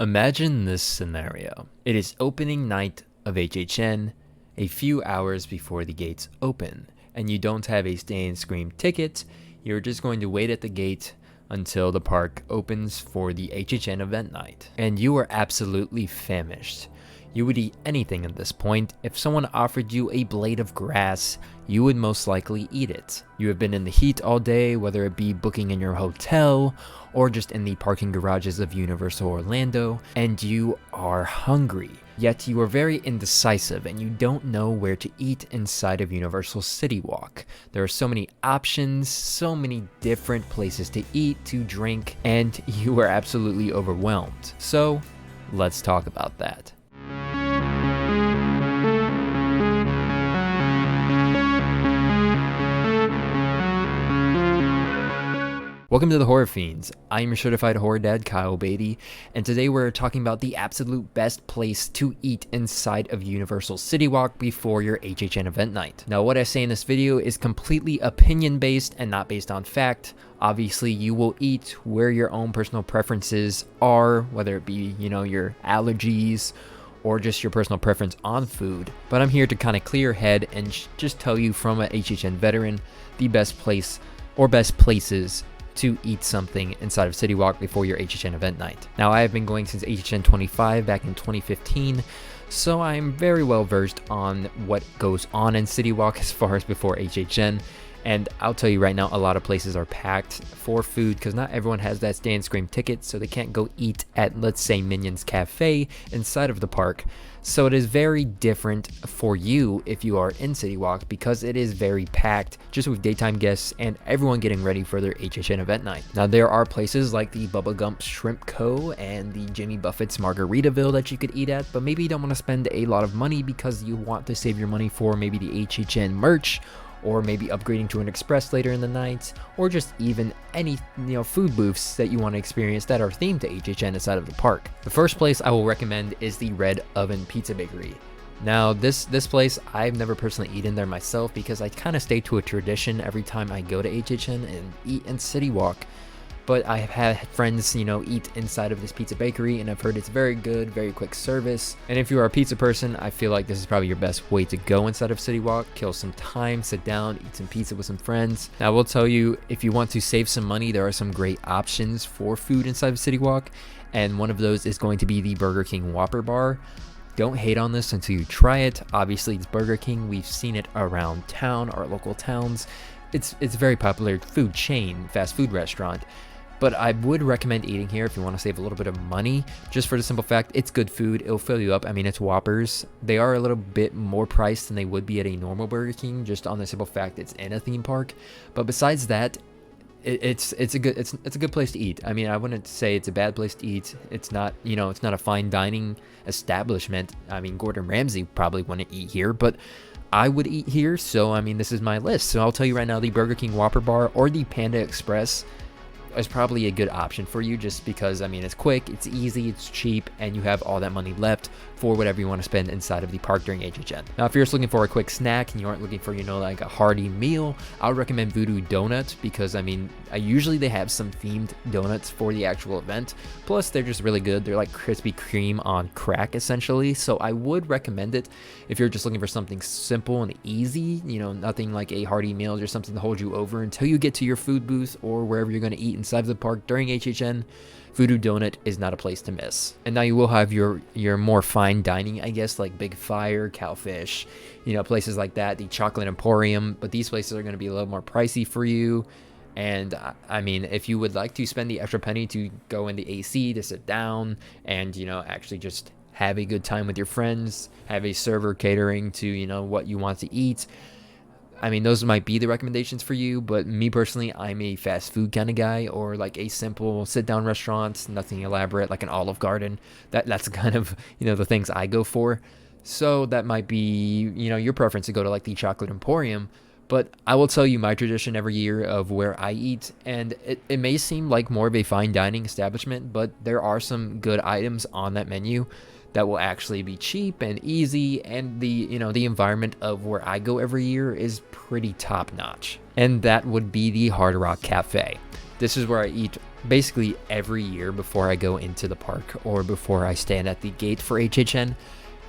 Imagine this scenario. It is opening night of HHN, a few hours before the gates open, and you don't have a stay and scream ticket. You're just going to wait at the gate until the park opens for the HHN event night. And you are absolutely famished. You would eat anything at this point. If someone offered you a blade of grass, you would most likely eat it. You have been in the heat all day, whether it be booking in your hotel or just in the parking garages of Universal Orlando, and you are hungry. Yet you are very indecisive and you don't know where to eat inside of Universal Citywalk. There are so many options, so many different places to eat, to drink, and you are absolutely overwhelmed. So let's talk about that. Welcome to the Horror Fiends. I'm your certified horror dad, Kyle Beatty, and today we're talking about the absolute best place to eat inside of Universal Citywalk before your HHN event night. Now, what I say in this video is completely opinion-based and not based on fact. Obviously, you will eat where your own personal preferences are, whether it be, your allergies or just your personal preference on food. But I'm here to kind of clear your head and just tell you from an HHN veteran the best place or best places to eat something inside of Citywalk before your HHN event night. Now, I have been going since HHN 25 back in 2015, so I'm very well versed on what goes on in Citywalk as far as before HHN. And I'll tell you right now, a lot of places are packed for food because not everyone has that stay and scream ticket, so they can't go eat at, let's say, Minions Cafe inside of the park. So it is very different for you if you are in Citywalk because it is very packed just with daytime guests and everyone getting ready for their HHN event night. Now, there are places like the Bubba Gump Shrimp Co. and the Jimmy Buffett's Margaritaville that you could eat at, but maybe you don't want to spend a lot of money because you want to save your money for maybe the HHN merch, or maybe upgrading to an express later in the night, or just even any food booths that you want to experience that are themed to HHN inside of the park. The first place I will recommend is the Red Oven Pizza Bakery. Now, this place, I've never personally eaten there myself because I kind of stay to a tradition every time I go to HHN and eat in Citywalk. But I have had friends, eat inside of this pizza bakery, and I've heard it's very good, very quick service. And if you are a pizza person, I feel like this is probably your best way to go inside of Citywalk. Kill some time, sit down, eat some pizza with some friends. Now, I will tell you, if you want to save some money, there are some great options for food inside of Citywalk, and one of those is going to be the Burger King Whopper Bar. Don't hate on this until you try it. Obviously, it's Burger King. We've seen it around town, our local towns. It's a very popular food chain, fast food restaurant. But I would recommend eating here if you want to save a little bit of money, just for the simple fact it's good food. It'll fill you up. I mean, it's Whoppers. They are a little bit more priced than they would be at a normal Burger King, just on the simple fact it's in a theme park. But besides that, it's a good place to eat. I mean, I wouldn't say it's a bad place to eat. It's not, it's not a fine dining establishment. I mean, Gordon Ramsay probably wouldn't eat here, but I would eat here. So, I mean, this is my list. So I'll tell you right now, the Burger King Whopper Bar or the Panda Express is probably a good option for you, just because, I mean, it's quick, it's easy, it's cheap, and you have all that money left for whatever you want to spend inside of the park during HHN. Now, if you're just looking for a quick snack and you aren't looking for, like a hearty meal, I would recommend Voodoo Donuts because, I mean, usually they have some themed donuts for the actual event. Plus, they're just really good. They're like Krispy Kreme on crack, essentially. So I would recommend it if you're just looking for something simple and easy, nothing like a hearty meal or something to hold you over until you get to your food booth or wherever you're going to eat inside of the park during HHN. Voodoo Donut is not a place to miss. And now you will have your more fine dining, I guess, like Big Fire, Cowfish, places like that, the Chocolate Emporium. But these places are going to be a little more pricey for you. And I mean, if you would like to spend the extra penny to go in the AC to sit down and, actually just have a good time with your friends, have a server catering to, what you want to eat, I mean, those might be the recommendations for you, but me personally, I'm a fast food kind of guy, or like a simple sit-down restaurant, nothing elaborate, like an Olive Garden. That's kind of, the things I go for. So that might be, your preference to go to like the Chocolate Emporium. But I will tell you my tradition every year of where I eat, and it may seem like more of a fine dining establishment, but there are some good items on that menu that will actually be cheap and easy, and the environment of where I go every year is pretty top notch. And that would be the Hard Rock Cafe. This is where I eat basically every year before I go into the park or before I stand at the gate for HHN.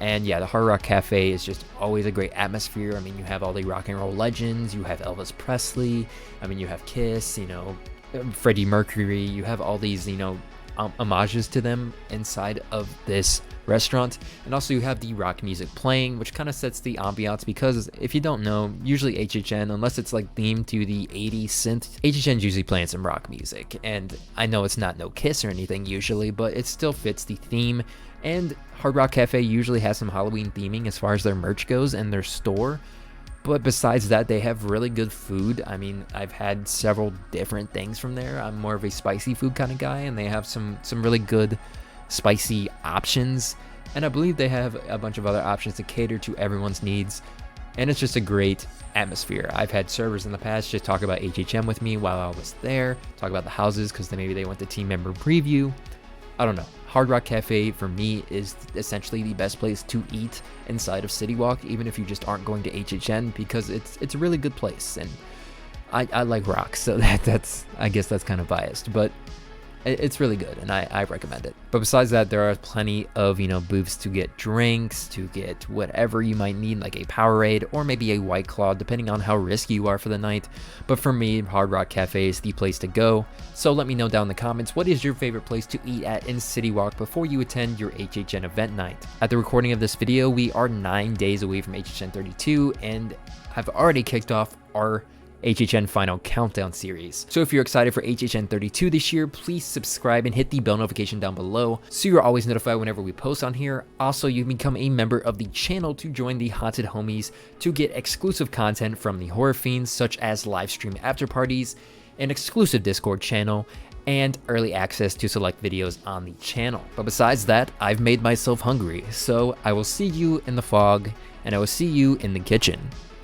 And yeah, the Hard Rock Cafe is just always a great atmosphere. I mean, you have all the rock and roll legends, you have Elvis Presley, I mean, you have Kiss, you know, Freddie Mercury, you have all these, you know, homages to them inside of this restaurant. And also you have the rock music playing, which kind of sets the ambiance, because if you don't know, usually HHN, unless it's like themed to the 80s synth, HHN's usually playing some rock music. And I know it's not no Kiss or anything usually, but it still fits the theme. And Hard Rock Cafe usually has some Halloween theming as far as their merch goes and their store. But besides that, they have really good food. I mean, I've had several different things from there. I'm more of a spicy food kind of guy, and they have some really good spicy options. And I believe they have a bunch of other options to cater to everyone's needs. And it's just a great atmosphere. I've had servers in the past just talk about HHM with me while I was there, talk about the houses because maybe they went to team member preview. I don't know. Hard Rock Cafe for me is essentially the best place to eat inside of Citywalk, even if you just aren't going to HHN, because it's a really good place, and I like rock, so that's I guess that's kind of biased, but it's really good, and I recommend it. But besides that, there are plenty of, you know, booths to get drinks, to get whatever you might need, like a Powerade or maybe a White Claw, depending on how risky you are for the night. But for me, Hard Rock Cafe is the place to go. So let me know down in the comments, what is your favorite place to eat at in Citywalk before you attend your HHN event night? At the recording of this video, we are 9 days away from HHN 32, and I've already kicked off our HHN Final Countdown series. So if you're excited for HHN 32 this year, please subscribe and hit the bell notification down below so you're always notified whenever we post on here. Also, you can become a member of the channel to join the Haunted Homies to get exclusive content from the Horror Fiends, such as live stream after parties, an exclusive Discord channel, and early access to select videos on the channel. But besides that, I've made myself hungry, so I will see you in the fog, and I will see you in the kitchen.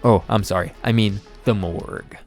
Oh, I'm sorry, I mean the morgue.